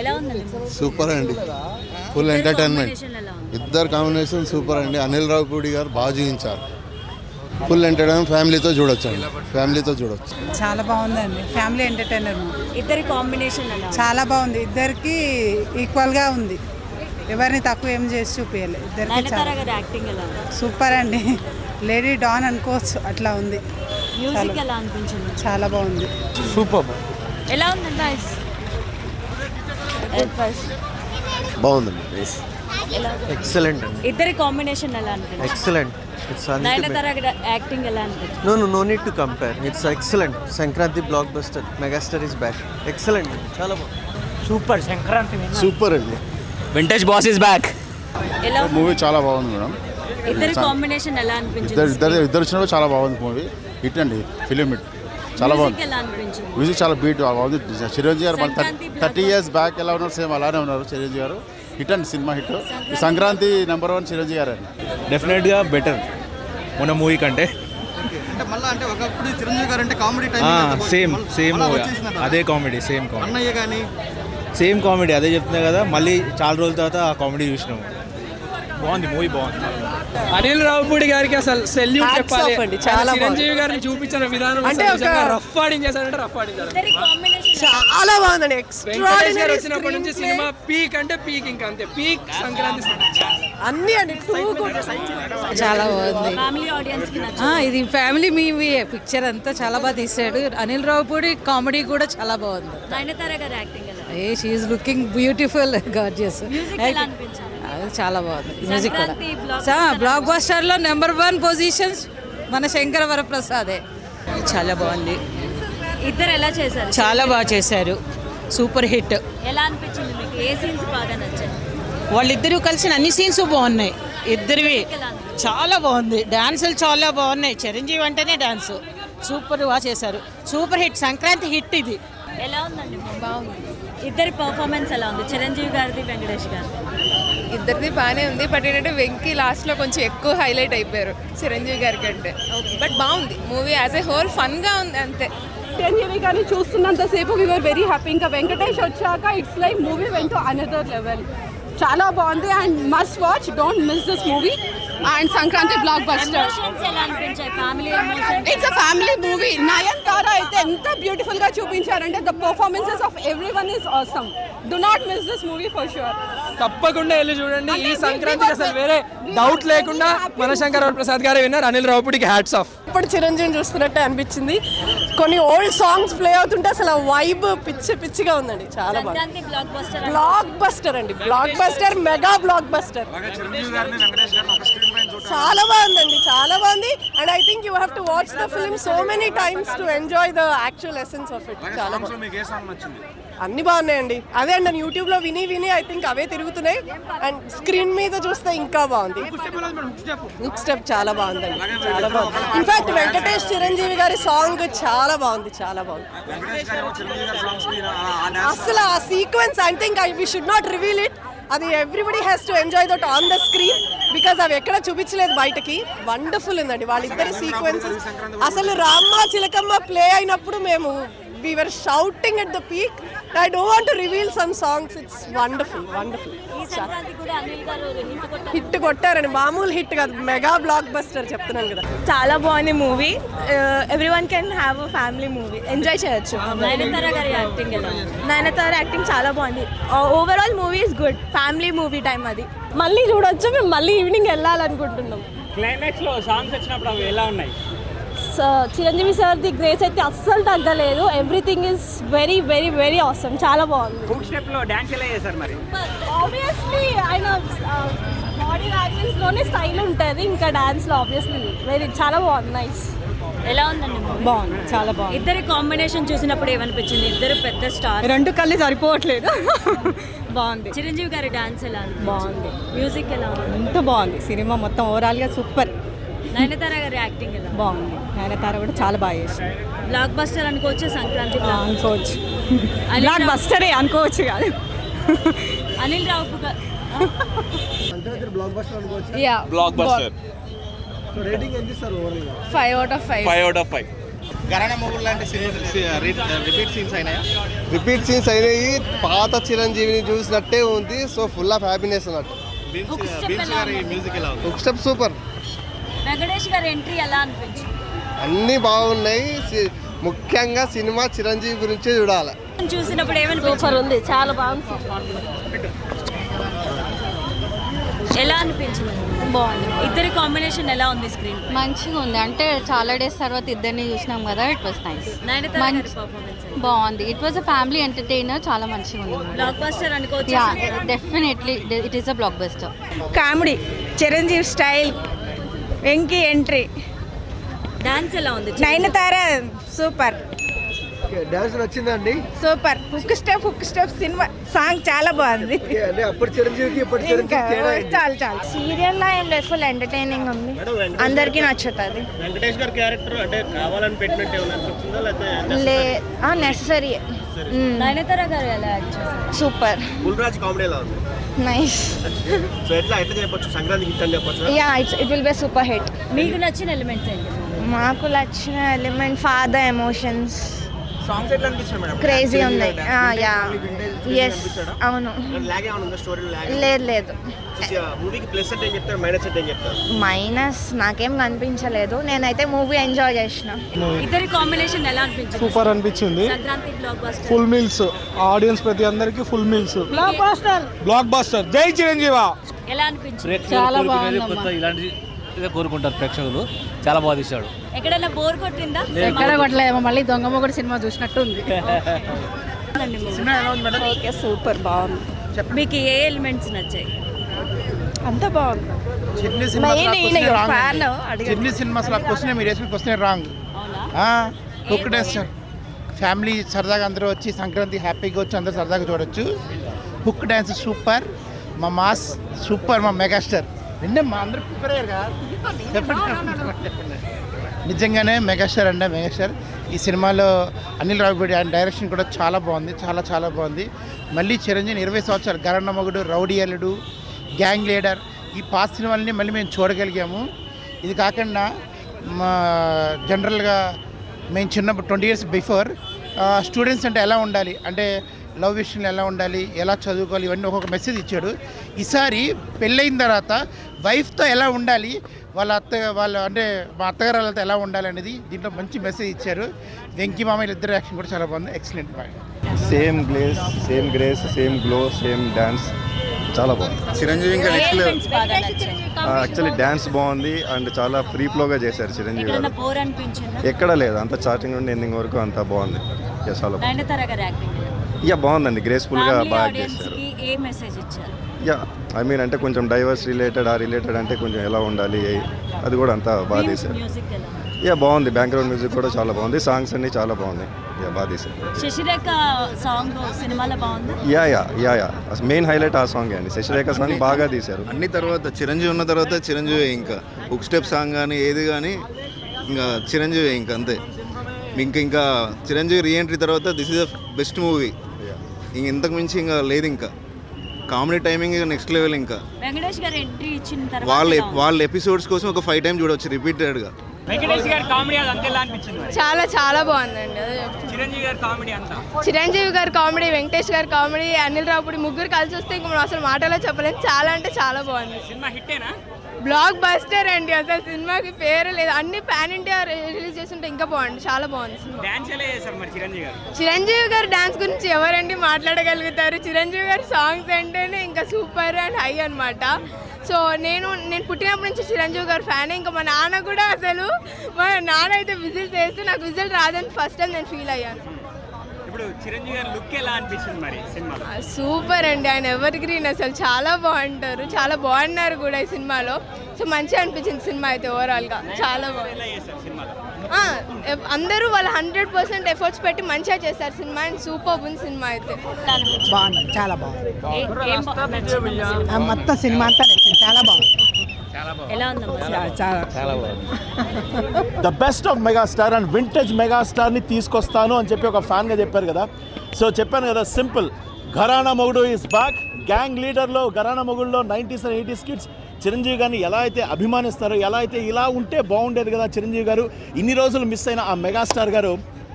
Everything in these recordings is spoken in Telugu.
ఎలా ఉందండి? సూపర్ అండి, ఫుల్ ఎంటర్టైన్మెంట్. ఇద్దరు కాంబినేషన్ సూపర్ అండి. అనిల్ రావిపూడి గారు బాగా చూపించారు. ఫుల్ ఎంటర్టైన్మెంట్, ఫ్యామిలీతో చూడొచ్చు అండి, ఫ్యామిలీతో చూడొచ్చు. చాలా బాగుందండి, ఫ్యామిలీ ఎంటర్టైనర్. ఇద్దరి కాంబినేషన్ ఎలా ఉంది? చాలా బాగుంది, ఇద్దరికి ఈక్వల్గా ఉంది, ఎవరిని తక్కువ ఏం చేసి చూపించాలి. ఇద్దరికి నయనతార గారి యాక్టింగ్ ఎలా ఉంది? సూపర్ అండి, లేడీ డాన్ అనుకోవచ్చు, అట్లా ఉంది. మ్యూజిక్ ఎలా అనిపించింది? చాలా బాగుంది, సూపర్. ఎలా ఉందండి? బాగుందండి, ఎలా ఎక్సలెంట్ అండి, ఇద్దరి కాంబినేషన్ ఎలా అనిపించింది? ఎక్సలెంట్. ఇట్స్ నయనతార గారి యాక్టింగ్ ఎలా అనిపించింది? No need to compare. It's excellent. Sankranti black buster, megastar is back. Excellent, చాలా బాగుంది. సూపర్. సంక్రాంతి సూపర్ అండి, వింటేజ్ బాస్ ఇస్ బ్యాక్. ఎలా ఉంది? మూవీ చాలా బాగుంది మేడం. ఇద్దరి కాంబినేషన్ ఎలా అనిపించింది? ఇద్దరు వచ్చినప్పుడు చాలా బాగుంది మూవీ. హిట్ అండి, ఫిలిం హిట్, చాలా బాగుంది. మ్యూజిక్ ఎలా అనిపించింది? మ్యూజిక్ చాలా బీట్ బాగుంది. చిరంజీవి గారు సంక్రాంతి 30 years బ్యాక్ ఎలా ఉన్నారు, సేమ్ అలానే ఉన్నారు చిరంజీవి గారు. హిట్ అండి, cinema hit. Sankranti number 1 Chiranjeevi గారు అండి. డెఫినెట్గా బెటర్ మన మూవీ కంటే. అంటే ఒకప్పుడు చిరంజీవి గారు అంటే కామెడీ సేమ్ అదే కామెడీ, సేమ్ కామెడీ అదే చెప్తున్నా కదా. మళ్ళీ చాలా రోజుల తర్వాత ఆ కామెడీ చూసినాము. బాగుంది, మూవీ బాగుంది. అనిల్ రావిపూడి గారికి అసలు సెల్యూట్ చెప్పాలి. చాలా చిరంజీవి గారిని చూపించిన విధానం అంటే రఫ్ ఆడింగ్ చేశారంటే రఫ్ ఆడింగ్. ఇద్దరి కాంబినేషన్ చాలా బాగుందండి. వెంకటేష్ గారు వచ్చినప్పటి నుంచి సినిమా పీక్ అంటే పీక్, ఇంకా అంతే పీక్. సంక్రాంతి అన్ని అండి, చాలా బాగుంది. ఫ్యామిలీ ఆడియన్స్ కి నచ్చింది. ఇది ఫ్యామిలీ మూవీ, పిక్చర్ అంతా చాలా బాగా తీసాడు. అనిల్ రావిపూడి కామెడీ కూడా చాలా బాగుంది. నయనతార గారి యాక్టింగ్ ఎలా? She's looking beautiful, gorgeous. Music ఎలా అనిపించింది? చాలా బాగుంది మ్యూజిక్ కూడా. సంక్రాంతి బ్లాక్ బస్టర్ లో నెంబర్ 1 పొజిషన్స్ మన శంకర వరప్రసాదే. చాలా బాగుంది, ఇద్దరు ఎలా చేశారు? చాలా బాగా చేశారు, సూపర్ హిట్. ఎలా అనిపించింది మీకు? ఏ సీన్స్ బాగా నచ్చాయి? వాళ్ళిద్దరూ కలిసిన అన్ని సీన్స్ బాగున్నాయి, ఇద్దరివి ఎలా అనిపించింది? చాలా బాగుంది. డాన్సులు చాలా బాగున్నాయి, చిరంజీవి అంటేనే డాన్స్ సూపర్ బాగా చేశారు. సూపర్ హిట్, సంక్రాంతి హిట్ ఇది. ఎలా ఉందండి? బాగుంది. ఇద్దరి పర్ఫార్మెన్స్ ఎలా ఉంది? చిరంజీవి గారిది, వెంకటేష్ గారిది. ఇద్దరిది బాగానే ఉంది, బట్ ఏంటంటే వెంకీ లాస్ట్లో కొంచెం ఎక్కువ హైలైట్ అయిపోయారు చిరంజీవి గారి కంటే. బట్ బాగుంది మూవీ, యాజ్ ఏ హోల్ ఫన్గా ఉంది అంతే. చిరంజీవి గారిని చూస్తున్నంతసేపు వీఆర్ వెరీ హ్యాపీ. ఇంకా వెంకటేష్ వచ్చాక it's like movie went to another level. చాలా బాగుంది and must watch, don't miss this movie. And Sankranti block buster. Emotions ఎలా అనిపించాయి? Family emotions. It's a family movie. Nayanthara అయితే ఎంత బ్యూటిఫుల్ గా చూపించారంటే the performances of everyone is awesome. Do not miss this movie for sure. తప్పకుండా వెళ్ళి చూడండి. ఈ సంక్రాంతికి అసలు వేరే డౌట్ లేకుండా మన శంకర వరప్రసాద్ గారే విన్నారు. అనిల్ రావిపూడికి హ్యాట్స్ ఆఫ్. ఇప్పుడు చిరంజీవిని చూస్తున్నట్టే అనిపించింది. కొన్ని ఓల్డ్ సాంగ్స్ ప్లే అవుతుంటే అసలు వైబ్ పిచ్చిగా ఉందండి, చాలా బాగుంది. Sankranti block buster. Blockbuster అండి, blockbuster, mega blockbuster. చాలా బాగుందండి, చాలా బాగుంది. And I think you have to watch the film so many times to enjoy the actual essence of it. చాలా బాగుంది, అన్ని బాగున్నాయండి. అదే అండి, నేను యూట్యూబ్లో విని ఐ థింక్ అవే తిరుగుతున్నాయి. అండ్ స్క్రీన్ మీద చూస్తే ఇంకా బాగుంది. హుక్ స్టెప్ చాలా బాగుందండి, చాలా బాగుంది. ఇన్ఫాక్ట్ వెంకటేష్ చిరంజీవి గారి సాంగ్ చాలా బాగుంది, చాలా బాగుంది. అసలు ఆ sequence I think we should not reveal it. అది everybody has to enjoy that on the screen, because అవి ఎక్కడ చూపించలేదు బయటకి. వండర్ఫుల్ ఉందండి వాళ్ళిద్దరి సీక్వెన్సెస్. అసలు రామ్మ చిలకమ్మ ప్లే అయినప్పుడు మేము we were shouting at the peak. I don't want to reveal some songs. It's wonderful. ఈ సంక్రాంతి కూడా అనిల్ గారు హిట్ కొట్టారండి, మామూలు హిట్ కాదు, మెగా బ్లాక్ బస్టర్ చెప్తున్నాను కదా. చాలా బాగుంది movie. Everyone can have a family movie, enjoy చేయొచ్చు. నయనతార గారి యాక్టింగ్ ఎలా ఉంది? నయనతార యాక్టింగ్ చాలా బాగుంది. Overall movie is good, family movie time అది. మళ్ళీ చూడొచ్చు, మేము మళ్ళీ ఈవినింగ్ వెళ్ళాలనుకుంటున్నాం. క్లైమాక్స్ లో సాంగ్స్ వచ్చినప్పుడు అవి ఎలా ఉన్నాయి? చిరంజీవి సార్ ది గ్రేస్ అయితే అస్సలు తగ్గలేదు. Everything is very very very awesome, చాలా బాగుంది. హుక్ స్టెప్ లో డాన్స్ ఎలా చేశారు మరి? ఆబ్వియస్లీ ఆయన బాడీ లాంగ్వేజ్ లోనే స్టైల్ ఉంటుంది, ఇంకా డాన్స్ లో ఆబ్వియస్లీ చాలా బాగుంది, నైస్. ఎలా ఉందండి? బాగుంది, చాలా బాగుంది. ఇద్దరి కాంబినేషన్ చూసినప్పుడు ఏమనిపించింది? ఇద్దరు పెద్ద స్టార్, రెండు కళ్ళు సరిపోవట్లేదు. బాగుంది. చిరంజీవి గారి డాన్స్ ఎలా ఉంది? బాగుంది. మ్యూజిక్ ఎలా ఉంది? ఎంత బాగుంది. సినిమా మొత్తం ఓవరాల్గా సూపర్. నయనతార గారి యాక్టింగ్ ఎలా? బాగుంది. నయనతార కూడా చాలా బాగా చేసింది. బ్లాక్ బస్టర్ అనుకోవచ్చు సంక్రాంతి? అనుకోవచ్చు, బ్లాక్ బస్టరే అనుకోవచ్చు కాదు. అనిల్ రావు బ్లాక్ బస్టర్. రేటింగ్ ఎంత ఇస్తారు? 5 out of 5. 5 out of 5. గరాణ మొగుడు లాంటి రిపీట్ సీన్స్ అయినాయా? రిపీట్ సీన్స్ అయినాయి, పాత చిరంజీవిని చూసినట్టే ఉంది. సో ఫుల్ ఆఫ్ హ్యాపీనెస్ అన్నట్టు. బీమ్స్ గారి మ్యూజిక్ ఎలా ఉంది? ఒక స్టెప్ సూపర్. వెంకటేష్ గారి ఎంట్రీ ఎలా అనిపించింది? అన్నీ బాగున్నాయి. ముఖ్యంగా సినిమా చిరంజీవి గురించే చూడాలి. చూసినప్పుడు ఏమనిపించింది? సూపర్ ఉంది, చాలా బాగుంది. ఎలా అనిపించింది? బాగుంది. ఇద్దరి కాంబినేషన్ ఎలా ఉంది స్క్రీన్? మంచిగా ఉంది. అంటే చాలా డేస్ తర్వాత ఇద్దరిని చూసినాం కదా, ఇట్ వాస్ నైస్. బాగుంది. It was a family entertainer. చాలా మంచిగా ఉంది. బ్లాక్ బస్టర్ అనుకోవచ్చు. Yeah, definitely it is a block buster. Comedy, Chiranjeevi style, Venky entry, dance ఎలా ఉంది? నయనతార సూపర్. డాన్స్ నచ్చిందండి. Super. Hook step cinema song చాలా బాగుంది. అంటే అప్పుడు చిరంజీవికి ఇప్పుడు చాలు సీరియల్ లా ఏం లేదు, ఫుల్ ఎంటర్టైనింగ్ ఉంది, అందరికీ నచ్చుతుంది. వెంకటేష్ గారి క్యారెక్టర్ అంటే కావాలని పెట్టినట్టే అనిపించిందా లేకపోతే నెసరీ. నయనతార గారు ఎలా యాక్ట్ చేశారు? సూపర్. బుల్రాజ్ కామెడీ ఎలా ఉంది? నైస్. సో ఎట్లా చెప్పొచ్చు, సంక్రాంతికి హిట్ అని చెప్పొచ్చు? Yeah, it will be super hit. మీకు నచ్చిన ఎలిమెంట్స్ ఏంటి? మాకు నచ్చిన ఎలిమెంట్ ఫాదర్ ఎమోషన్స్ సాంగ్స్ ఎట్లా అనిపించాయి మేడం? క్రేజీ ఉన్నాయి. యా, ఎస్, అవును. లాగ్ ఏమైనా ఉందా? Story lag? లేదు. మూవీకి ప్లస్ అంటే ఏం చెప్తారు, మైనస్ అంటే ఏం చెప్తారు? మైనస్ నాకేం కనిపించలేదు. నేనైతే మూవీ ఎంజాయ్ చేసిన. ఇద్దరి కాంబినేషన్ ఎలా అనిపించింది? సూపర్ అనిపించింది. Sankranti block buster. Full meals, audience ప్రతి అందరికి ఫుల్ మీల్స్. Block buster. జై చిరంజీవా. ఎలా అనిపించింది? చాలా బాగుంది. ఇలాంటి కోరుకుంటారు ప్రేక్షకులు. చాలా బాగా తీశాడు. ఎక్కడైనా బోర్ కొట్టిందా? ఎక్కడ కొట్టలేమో, మళ్ళీ దొంగ మొగుడు సినిమా చూసినట్టు ఉంది. ఓకే, సూపర్ బాగుంది. మీకు ఏ ఎలిమెంట్స్ నచ్చాయి? అంత బాగుంది. చిన్ని సినిమా అసలు క్వశ్చన్ మీరు వేసిన క్వశ్చన్ రాంగ్. ఒకటే సార్, ఫ్యామిలీ సరదాగా అందరూ వచ్చి సంక్రాంతి హ్యాపీగా వచ్చి అందరూ సరదాగా చూడొచ్చు. హుక్ డ్యాన్స్ సూపర్, మా మాస్ సూపర్, మా మెగాస్టార్ నిన్నే మా అందరూ ప్రిపేర్ అయ్యారు కదా. నిజంగానే మెగాస్టార్ అంటే మెగాస్టార్. ఈ సినిమాలో అనిల్ రావిపూడి ఆయన డైరెక్షన్ కూడా చాలా బాగుంది, చాలా చాలా బాగుంది. మళ్ళీ చిరంజీవి 20 సంవత్సరాలు, గరన్న మొగుడు, రౌడీ అల్లుడు, గ్యాంగ్ లీడర్, ఈ పాత సినిమాలని మళ్ళీ మేము చూడగలిగాము. ఇది కాకుండా మా జనరల్గా మేము చిన్నప్పుడు 20 years బిఫోర్ స్టూడెంట్స్ అంటే ఎలా ఉండాలి, అంటే లవ్ విషయంలో ఎలా ఉండాలి, ఎలా చదువుకోవాలి, ఇవన్నీ ఒక్కొక్క మెసేజ్ ఇచ్చాడు. ఈసారి పెళ్ళైన తర్వాత వైఫ్తో ఎలా ఉండాలి, వాళ్ళ అంటే మా అత్తగారు వాళ్ళతో ఎలా ఉండాలి అనేది దీంట్లో మంచి మెసేజ్ ఇచ్చారు. వెంకీ మామయ్య ఇద్దరు యాక్షన్ కూడా చాలా బాగుంది. Excellent point. Same grace, same glow, same dance, చాలా బాగుంది. చిరంజీవి ఇంకా నెక్స్ట్ లెవెల్. యాక్చువల్లీ డ్యాన్స్ బాగుంది అండ్ చాలా ఫ్రీ ఫ్లోగా చేశారు చిరంజీవి గారు. బోర్ అనిపించిందా? ఎక్కడ లేదు, అంత స్టార్టింగ్ నుండి ఎండింగ్ వరకు అంతా బాగుంది. చాలా బాగుంది. నయనతార గారి యాక్టింగ్ బాగుందండి, గ్రేస్ఫుల్గా బాగా చేశారు. ఏ మెసేజ్ ఇచ్చారు? ఐ మీన్ అంటే కొంచెం డైవర్స్ రిలేటెడ్ అంటే కొంచెం ఎలా ఉండాలి, అది కూడా అంతా బాగా తీశారు. మ్యూజిక్ ఎలా? బాగుంది. బ్యాక్గ్రౌండ్ మ్యూజిక్ కూడా చాలా బాగుంది. సాంగ్స్ అన్ని చాలా బాగున్నాయి. బాగా తీశారు. శశిరేఖ సాంగ్ సినిమాలో బాగుంది. మెయిన్ హైలైట్ ఆ సాంగ్ అండి. శశిరేఖ సాంగ్ బాగా తీశారు. అన్ని తర్వాత చిరంజీవి ఉన్న తర్వాత చిరంజీవి ఇంకా హుక్ స్టెప్ సాంగ్ కానీ ఏది కానీ ఇంకా చిరంజీవి ఇంకా అంతే. ఇంకా చిరంజీవి రీఎంట్రీ తర్వాత this is the best movie. ఇంతకు మించి ఇంకా లేదు. ఇంకా కామెడీ టైమింగ్ నెక్స్ట్ లెవెల్. ఇంకా వెంకటేష్ గారు ఎంట్రీ ఇచ్చిన తర్వాత వాళ్ళ ఎపిసోడ్స్ కోసం ఒక 5 times చూడవచ్చు రిపీటెడ్గా. వెంకటేష్ గారి కామెడీ అంతా ఎలా అనిపించింది? చాలా బాగుందండి. చిరంజీవి గారి కామెడీ అంతా, చిరంజీవి గారి కామెడీ, వెంకటేష్ గారి కామెడీ, అనిల్ రావిపూడి ముగ్గురు కలిసి వస్తే ఇంకా మనం అసలు మాటలో చెప్పలేము. చాలా అంటే చాలా బాగుంది. సినిమా హిట్టేనా? బ్లాక్ బస్టర్ అండి. అసలు సినిమాకి పేరు లేదు. అన్ని పాన్ ఇండియా రిలీజ్ చేస్తుంటే ఇంకా బాగుంది. చాలా బాగుంది సినిమా. డాన్స్ ఎలా చేశారు మరి చిరంజీవి గారు? చిరంజీవి గారి డాన్స్ గురించి ఎవరండి మాట్లాడగలుగుతారు? చిరంజీవి గారి సాంగ్స్ అంటేనే ఇంకా సూపర్ అండ్ హై అనమాట. సో నేను పుట్టినప్పటి నుంచి చిరంజీవి గారి ఫ్యాన్. ఇంకా మా నాన్న కూడా, అసలు మా నాన్న అయితే విజిల్ చేస్తే నాకు విజిల్ రాదని ఫస్ట్ టైం నేను ఫీల్ అయ్యాను. ఇప్పుడు చిరంజీవి గారి లుక్ ఎలా అనిపించింది మరి సినిమాలో? సూపర్ అండి. ఆయన ఎవర్ గ్రీన్, అసలు చాలా బాగుంటారు, చాలా బాగున్నారు కూడా ఈ సినిమాలో. సో మంచిగా అనిపించింది సినిమా అయితే ఓవరాల్గా. చాలా బాగుంది. అందరూ వాళ్ళ 100% ఎఫర్ట్స్ పెట్టి మంచిగా చేస్తారు సినిమా. అండ్ సూపర్ ఉంది సినిమా అయితే. బాగుంది, చాలా బాగుంది. మొత్తం సినిమా అంతా నచ్చింది. చాలా బాగుంది. ఎలా ఉందమ్మా? చాలా బాగుంది. The best of megastar and vintage మెగాస్టార్ని తీసుకొస్తాను అని చెప్పి ఒక ఫ్యాన్గా చెప్పారు కదా. సో చెప్పాను కదా, simple. Gharana Mogudu is back. Gang లీడర్లో, ఘరానా మొగుడులో 90s and 80s kids Chiranjeevi గారిని ఎలా అయితే అభిమానిస్తారో, ఎలా అయితే ఇలా ఉంటే బాగుండేది కదా చిరంజీవి గారు, ఇన్ని రోజులు మిస్ అయిన ఆ మెగాస్టార్ గారు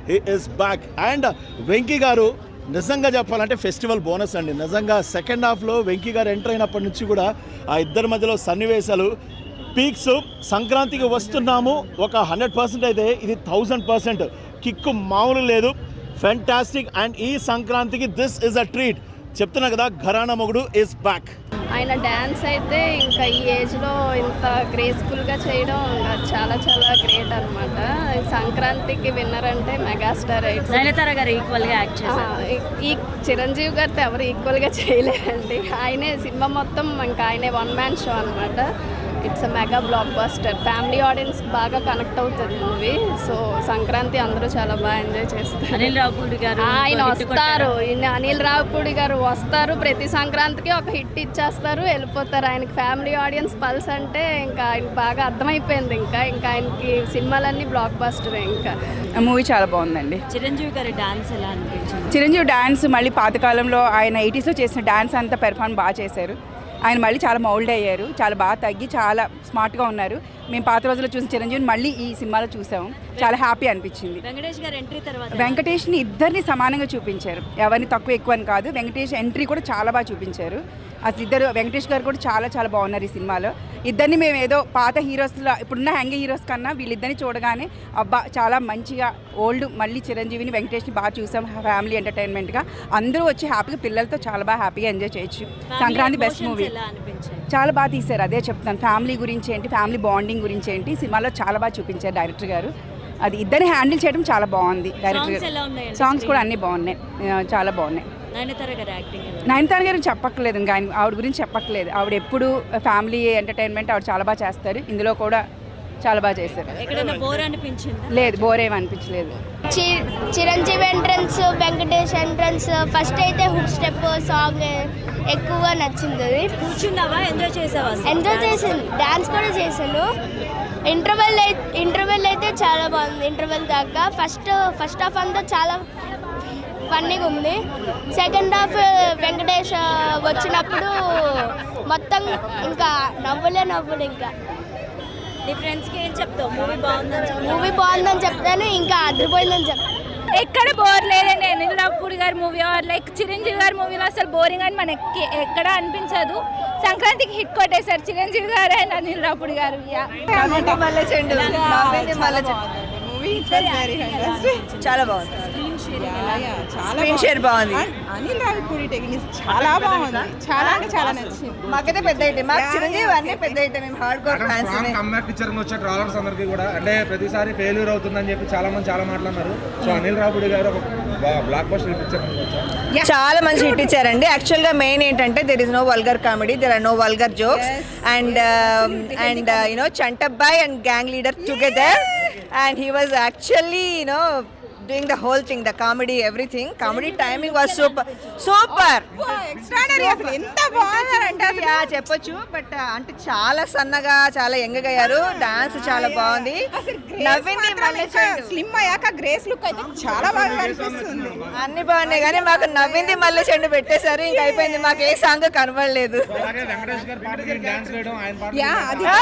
he is back. And Venky గారు నిజంగా చెప్పాలంటే ఫెస్టివల్ బోనస్ అండి. నిజంగా సెకండ్ హాఫ్లో వెంకీ గారు ఎంటర్ అయినప్పటి నుంచి కూడా ఆ ఇద్దరి మధ్యలో సన్నివేశాలు పీక్స్. సంక్రాంతికి వస్తున్నాము ఒక 100% అయితే ఇది 1000% కిక్కు మామూలు లేదు. ఫెంటాస్టిక్. అండ్ ఈ సంక్రాంతికి దిస్ ఇస్ అ ట్రీట్. చెప్తున్నా కదా, ఘరానా మొగుడు ఇస్ బ్యాక్. ఆయన డ్యాన్స్ అయితే ఇంకా ఈ ఏజ్లో ఇంత గ్రేస్ఫుల్గా చేయడం చాలా చాలా గ్రేట్ అనమాట. సంక్రాంతికి విన్నర్ అంటే మెగాస్టార్. నయనతార గారు ఈక్వల్గా యాక్ట్ చేశారు. ఈ చిరంజీవి గారితో ఎవరు ఈక్వల్గా చేయలేరండి. ఆయనే సినిమా మొత్తం ఇంకా ఆయనే వన్ మ్యాన్ షో అనమాట. It's a mega block buster. Family audience బాగా కనెక్ట్ అవుతుంది మూవీ. సో సంక్రాంతి అందరూ చాలా బాగా ఎంజాయ్ చేస్తారు. అనిల్ రావుపూడి గారు ఆయన వస్తారు, అనిల్ రావుపూడి గారు వస్తారు, ప్రతి సంక్రాంతికి ఒక హిట్ ఇచ్చేస్తారు, వెళ్ళిపోతారు. ఆయనకి ఫ్యామిలీ ఆడియన్స్ పల్స్ అంటే ఇంకా ఆయనకి బాగా అర్థమైపోయింది. ఇంకా ఆయనకి సినిమాలన్నీ బ్లాక్ బస్టర్. ఇంకా మూవీ చాలా బాగుందండి. చిరంజీవి గారి డాన్స్ ఎలా అనిపించింది? చిరంజీవి డాన్స్ మళ్ళీ పాతకాలంలో ఆయన 80sలో చేసిన డాన్స్ అంతా పెర్ఫార్మ్ బాగా చేశారు. ఆయన మళ్ళీ చాలా మౌల్డ్ అయ్యారు, చాలా బాగా తగ్గి చాలా స్మార్ట్గా ఉన్నారు. మేము పాత రోజుల్లో చూసిన చిరంజీవిని మళ్ళీ ఈ సినిమాలో చూసాము. చాలా హ్యాపీ అనిపించింది. వెంకటేష్ గారు ఎంట్రీ తర్వాత వెంకటేష్ని ఇద్దరిని సమానంగా చూపించారు, ఎవరిని తక్కువ ఎక్కువ అని కాదు. వెంకటేష్ ఎంట్రీ కూడా చాలా బాగా చూపించారు. అసలు ఇద్దరు వెంకటేష్ గారు కూడా చాలా చాలా బాగున్నారు ఈ సినిమాలో. ఇద్దరిని మేము ఏదో పాత హీరోస్లో ఇప్పుడున్న హ్యాంగ్ హీరోస్ కన్నా వీళ్ళిద్దరిని చూడగానే అబ్బా చాలా మంచిగా ఓల్డ్ మళ్ళీ చిరంజీవిని వెంకటేష్ని బాగా చూసాం. ఫ్యామిలీ ఎంటర్టైన్మెంట్గా అందరూ వచ్చి హ్యాపీగా పిల్లలతో చాలా బాగా హ్యాపీగా ఎంజాయ్ చేయొచ్చు. Sankranti best movie. చాలా బాగా తీశారు, అదే చెప్తాను. ఫ్యామిలీ గురించి ఏంటి, ఫ్యామిలీ బాండింగ్ గురించి ఏంటి సినిమాలో చాలా బాగా చూపించారు డైరెక్టర్ గారు. అది ఇద్దరిని హ్యాండిల్ చేయడం చాలా బాగుంది డైరెక్టర్ గారు. సాంగ్స్ కూడా అన్నీ బాగున్నాయి, చాలా బాగున్నాయి. నయనతార గారు చెప్పక్కర్లేదు, ఇంకా ఆయన ఆవిడ గురించి చెప్పక్కర్లేదు. ఆవిడ ఎప్పుడు ఫ్యామిలీ ఎంటర్టైన్మెంట్ ఆవిడ చాలా బాగా చేస్తారు. ఇందులో కూడా చాలా బాగా చేశారు. లేదు, బోర్ ఏమి అనిపించలేదు. Chiranjeevi entrance, Venkatesh entrance first అయితే హుక్ స్టెప్ సాంగ్ ఎక్కువగా నచ్చింది. కూర్చున్నావా, ఎంజాయ్ చేసావా? ఎంజాయ్ చేశాను, డాన్స్ కూడా చేశాను. ఇంటర్వెల్ అయితే చాలా బాగుంది. ఇంటర్వెల్ దాకా ఫస్ట్ హాఫ్ అంతా చాలా ఫన్నీగా ఉంది. సెకండ్ హాఫ్ వెంకటేష్ వచ్చినప్పుడు మొత్తం ఇంకా నవ్వులు ఇంకా. నీ ఫ్రెండ్స్కి ఏం చెప్తావు? మూవీ బాగుందని చెప్తాను, ఇంకా అదిరిపోయిందని చెప్తాను. ఎక్కడ బోర్ లేదండి. అనిల్ రావుపూడి గారి మూవీ ఆర్ లైక్ చిరంజీవి గారి మూవీలో అసలు బోరింగ్ అని మనకి ఎక్కడ అనిపించదు. సంక్రాంతికి హిట్ కొట్టేశారు చిరంజీవి గారు అండ్ అనిల్ రావుపూడి గారు. చాలా బాగుంది. స్క్రీన్ షేర్ బాగుంది. అనిల్ రావిపూడి టెక్నిక్స్ చాలా బాగుంది. చాలా అంటే చాలా నచ్చింది. మాకైతే పెద్ద ఐటమ్, మాకు చిరంజీవి అన్నీ పెద్ద ఐటమ్. మేము hard core fans. Comeback picture వచ్చే ట్రాలర్స్ అందరికీ కూడా అంటే ప్రతిసారి ఫెయిల్యూర్ అవుతుందని చెప్పి చాలా మంది చాలా మాట్లాడుతున్నారు. సో అనిల్ రావుపూడి గారు ఒక బ్లాక్ బస్టర్ పిక్చర్ చాలా మంచి హిట్ ఇచ్చారండి. యాక్చువల్గా మెయిన్ ఏంటంటే there is no vulgar comedy, there are no vulgar jokes and you know Chantabbai and Gang Leader together and he was actually doing the whole thing, the comedy, everything. Comedy timing was super extraordinary. అసలు ఎంత బాగున్నారంటే చెప్పొచ్చు. బట్ అంటే చాలా సన్నగా చాలా యంగ్గా అయ్యారు. డాన్స్ చాలా బాగుంది. నవ్వింది మళ్ళీ స్లిమ్ అయ్యాక గ్రేస్ లుక్ అయితే చాలా బాగా కనిపిస్తుంది. అన్ని బాగున్నాయి కానీ మాకు నవ్వింది మళ్ళీ చెండు పెట్టేశారు. ఇంకా అయిపోయింది, మాకు ఏ సాంగ్ కనబడలేదు.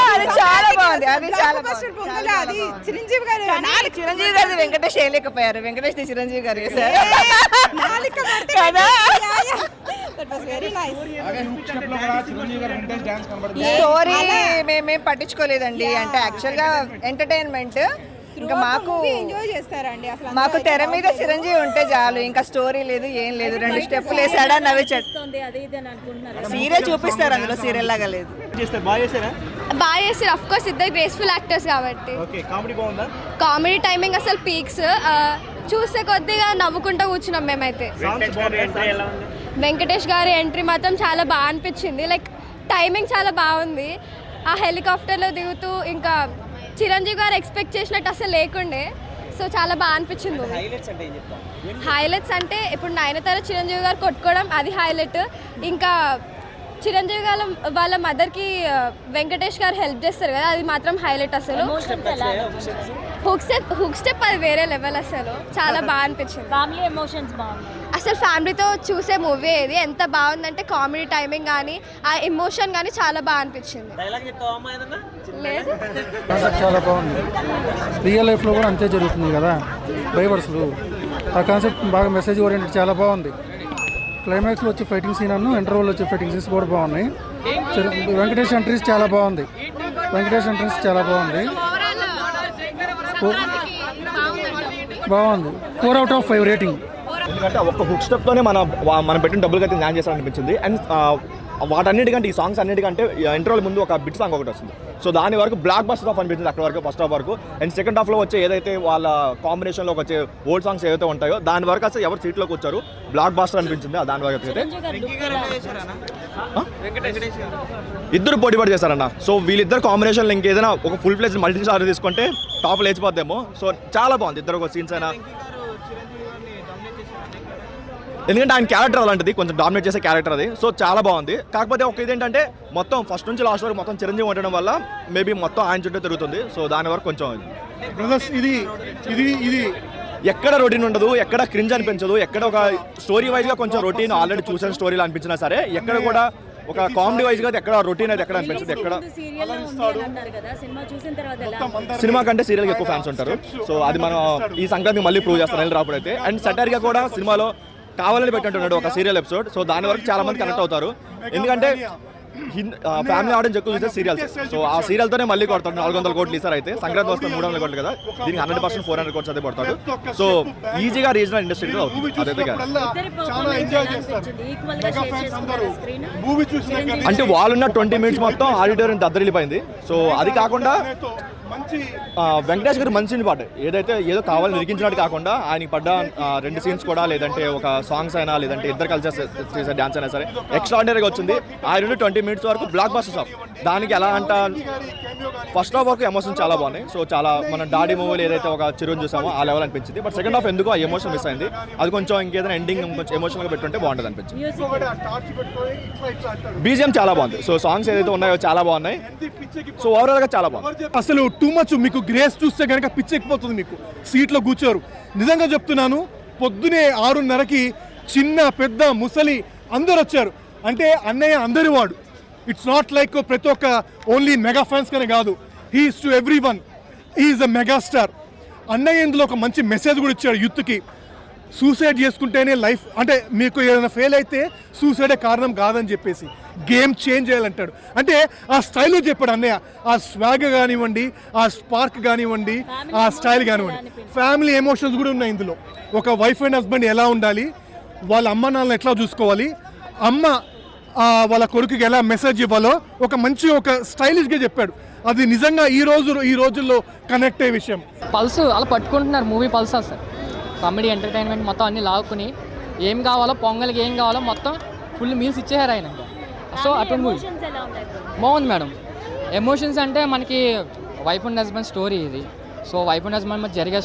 అది చాలా బాగుంది. అది చాలా బాగుంది. చిరంజీవి గారు వెంకటేష్ చేయలేకపోయారు. వెంకటేష్ చిరంజీవి గారు స్టోరీ మేమేం పట్టించుకోలేదండి. అంటే యాక్చువల్గా ఎంటర్టైన్మెంట్. ఇంకా మాకు తెర మీద చిరంజీవి ఉంటే చాలు, ఇంకా స్టోరీ లేదు ఏం లేదు. 2 స్టెప్పులు వేసాడా నవ్వి సీరియల్ చూపిస్తారు, అందులో సీరియల్ లాగా లేదు. బాగా చేస్తారు. అఫ్ కోర్స్ ఇద్దరు గ్రేస్ఫుల్ యాక్టర్స్ కాబట్టి. కామెడీ టైమింగ్ అసలు పీక్స్. చూస్తే కొద్దిగా నవ్వుకుంటూ కూర్చున్నాం మేమైతే. వెంకటేష్ గారి ఎంట్రీ మాత్రం చాలా బాగా అనిపించింది. లైక్ టైమింగ్ చాలా బాగుంది. ఆ హెలికాప్టర్లో దిగుతూ ఇంకా చిరంజీవి గారు ఎక్స్పెక్ట్ చేసినట్టు అసలు లేకుండే. సో చాలా బాగా అనిపించింది. హైలైట్స్ అంటే ఇప్పుడు నయనతార చిరంజీవి గారు కొట్టుకోవడం అది హైలైట్. ఇంకా చిరంజీవి గారు వాళ్ళ మదర్కి వెంకటేష్ గారు హెల్ప్ చేస్తారు కదా, అది మాత్రం హైలైట్. అసలు హుక్ స్టెప్ అది వేరే లెవెల్. అసలు చాలా బాగా అనిపించింది. ఫ్యామిలీ ఎమోషన్స్ బాగున్నాయి. అసలు ఫ్యామిలీతో చూసే మూవీ ఇది. ఎంత బాగుందంటే కామెడీ టైమింగ్ కానీ ఆ ఎమోషన్ కానీ చాలా బాగా అనిపించింది. లేదు చాలా బాగుంది. రియల్ లైఫ్లో కూడా అంతే జరుగుతుంది కదా, డ్రైవర్స్లు. ఆ కాన్సెప్ట్ బాగా మెసేజ్ ఓరియంటెడ్ చాలా బాగుంది. క్లైమాక్స్లో వచ్చే ఫైటింగ్ సీన్ అನ್ನು ఇంటర్వెల్లో వచ్చే ఫైటింగ్ సీన్స్ కూడా బాగున్నాయి. వెంకటేష్ ఎంట్రీస్ చాలా బాగుంది. 4/5 రేటింగ్. ఎందుకంటే ఒక్క హుక్ స్టెప్తోనే మనం పెట్టిన డబ్బులకి అయితే న్యాయం చేస్తారనిపించింది. అండ్ వాటన్నిటికంటే ఈ సాంగ్స్ అన్నిటికంటే ఇంటర్వల్ ముందు ఒక బిట్ సాంగ్ ఒకటి వస్తుంది. సో దాని వరకు బ్లాక్ బస్టర్ ఆఫ్ అనిపించింది అక్కడ వరకు, ఫస్ట్ హాఫ్ వరకు. అండ్ సెకండ్ హాఫ్లో వచ్చే ఏదైతే వాళ్ళ కాంబినేషన్లో వచ్చే ఓల్డ్ సాంగ్స్ ఏదైతే ఉంటాయో దాని వరకు అసలు ఎవరు సీట్లోకి వచ్చారు బ్లాక్ బస్టర్ అనిపించింది. దాని వరకు అయితే ఇద్దరు పోటీపడి చేశారన్న. సో వీళ్ళిద్దరు కాంబినేషన్లో ఇంకేదైనా ఒక ఫుల్ ప్లేస్ మల్టీ స్టార్ తీసుకుంటే టాప్ లేచిపోద్దేమో. సో చాలా బాగుంది ఇద్దరు ఒక సీన్స్ అయినా, ఎందుకంటే ఆయన క్యారెక్టర్ అలాంటిది, కొంచెం డామినేట్ చేసే క్యారెక్టర్ అది. సో చాలా బాగుంది. కాకపోతే ఒక ఇదేంటంటే మొత్తం ఫస్ట్ నుంచి లాస్ట్ వరకు మొత్తం చిరంజీవి ఉండడం వల్ల మేబీ మొత్తం ఆయన చుట్టూ తిరుగుతుంది. సో దాని వరకు కొంచెం ఇది ఎక్కడ రొటీన్ ఉండదు, ఎక్కడ క్రింజ్ అనిపించదు, ఎక్కడ ఒక స్టోరీ వైజ్గా కొంచెం రొటీన్ ఆల్రెడీ చూసిన స్టోరీలు అనిపించినా సరే ఎక్కడ కూడా ఒక కామెడీ వైజ్గా ఎక్కడ రొటీన్ అయితే ఎక్కడ అనిపించదు. ఎక్కడ సినిమా కంటే సీరియల్కి ఎక్కువ ఫ్యాన్స్ ఉంటారు. సో అది మనం ఈ సంక్రాంతికి మళ్ళీ ప్రూవ్ చేస్తాం అనిల్ రావుపూడి అయితే. అండ్ సెటర్గా కూడా సినిమాలో కావాలని పెట్టినట్టున్నాడు ఒక సీరియల్ ఎపిసోడ్. సో దాని వరకు చాలా మంది కనెక్ట్ అవుతారు. ఎందుకంటే ఫ్యామిలీ ఆడియన్స్ ఎక్కువ చూస్తే సీరియల్స్. సో ఆ సీరియల్తోనే మళ్ళీ కొడతాడు. 400 కోట్లు ఈసారి అయితే, సంక్రాంతి వస్తే 300 కోట్లు కదా, దీనికి 100% 400 కోట్స్ అయితే పడతాడు. సో ఈజీగా రీజనల్ ఇండస్ట్రీలో అదైతే కాదు. అంటే వాళ్ళున్న 20 మినిట్స్ మొత్తం ఆడిటోరియం దద్దరిల్లిపోయింది. సో అది కాకుండా వెంకటేష్ గారు మంచి పాట ఏదో కావాలని నిరికించినట్టు కాకుండా ఆయనకి పడ్డ 2 సీన్స్ కూడా, లేదంటే ఒక సాంగ్స్ అయినా, లేదంటే ఇద్దరు కలిసి చేసే డాన్స్ అయినా సరే ఎక్స్ట్రాడినరీగా వచ్చింది. ఆయన 20 మినిట్స్ వరకు బ్లాక్ బస్టర్స్ ఆఫ్. దానికి ఎలా అంట ఫస్ట్ హాఫ్ వరకు ఎమోషన్ చాలా బాగున్నాయి. సో చాలా మనం డాడీ మూవీలో ఏదైతే ఒక చిరుని చూసామో ఆ లెవెల్ అనిపించింది. బట్ సెకండ్ హాఫ్ ఎందుకు ఆ ఎమోషన్ మిస్ అయింది. అది కొంచెం ఇంకేదైనా ఎండింగ్ కొంచెం ఎమోషనల్గా పెట్టుంటే బాగుంటుంది అనిపించింది. బీజిఎం చాలా బాగుంది. సో సాంగ్స్ ఏదైతే ఉన్నాయో చాలా బాగున్నాయి. సో ఓవరాల్గా చాలా బాగుంది. అసలు టూ మచ్. మీకు గ్రేస్ చూస్తే కనుక పిచ్చెక్కిపోతుంది, మీకు సీట్లో కూర్చోరు. నిజంగా చెప్తున్నాను, పొద్దునే 6:30కి చిన్న పెద్ద ముసలి అందరు వచ్చారు. అంటే అన్నయ్య అందరి వాడు. ఇట్స్ నాట్ లైక్ ప్రతి ఒక్క ఓన్లీ మెగా ఫ్యాన్స్ కానీ కాదు. He's to everyone. He's a megastar. అన్నయ్య ఇందులో ఒక మంచి మెసేజ్ కూడా ఇచ్చాడు యూత్కి. సూసైడ్ చేసుకుంటేనే లైఫ్, అంటే మీకు ఏదైనా ఫెయిల్ అయితే సూసైడే కారణం కాదని చెప్పేసి గేమ్ చేంజ్ చేయాలంటాడు. అంటే ఆ స్టైల్లో చెప్పాడు అన్నయ్య. ఆ స్వాగ్ కానివ్వండి, ఆ స్పార్క్ కానివ్వండి, ఆ స్టైల్ కానివ్వండి, ఫ్యామిలీ ఎమోషన్స్ కూడా ఉన్నాయి ఇందులో. ఒక వైఫ్ అండ్ హస్బెండ్ ఎలా ఉండాలి, వాళ్ళ అమ్మ నాన్నలు ఎట్లా చూసుకోవాలి, అమ్మ వాళ్ళ కొడుకుకి ఎలా మెసేజ్ ఇవ్వాలో ఒక మంచి ఒక స్టైలిష్గా చెప్పాడు. అది నిజంగా ఈ రోజుల్లో కనెక్ట్ అయ్యే విషయం. పల్స్ అలా పట్టుకుంటున్నారు movie pulse. Sir comedy entertainment మొత్తం అన్ని లాక్కుని ఏం కావాలో పొంగల్కి ఏం కావాలో మొత్తం ఫుల్ మీల్స్ ఇచ్చేసారు ఆయన. సో అటువంటి మూవీ బాగుంది మేడం. ఎమోషన్స్ అంటే మనకి వైఫ్ అండ్ హస్బెండ్ స్టోరీ ఇది. సో వైఫ్ అండ్ హస్బెండ్ మధ్య జరిగే